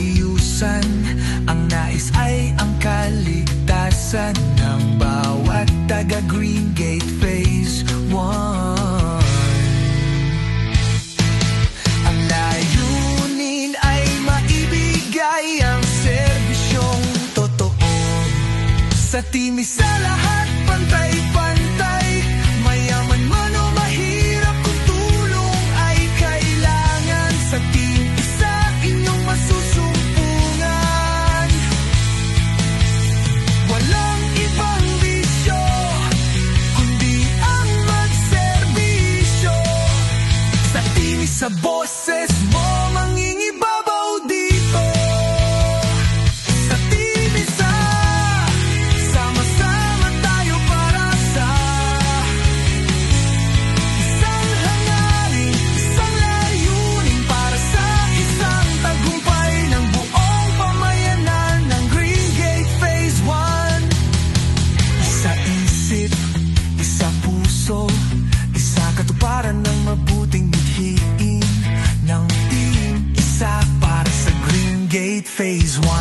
kaayusan. Ang nais ay ang kaligtasan ng bawat taga Green Gate Phase 1. Ang layunin ay maibigay ang serbisyong totoo sa timis, sa lahat pantay-pantay. Mayaman man o mahirap, kung tulong ay kailangan. Sa team isa inyong masusumpungan. Walang ibang bisyo kundi ang magserbisyo. Sa team isa, boses mo mangingibabaw dito. Sa team isa, sama-sama tayo para sa isang hangarin, isang layunin, para sa isang tagumpay ng buong pamayanan ng Green Gate Phase 1. Isa isip, isa puso, isa katuparan ng mabuting mithiin ng team isa para sa Green Gate Phase 1.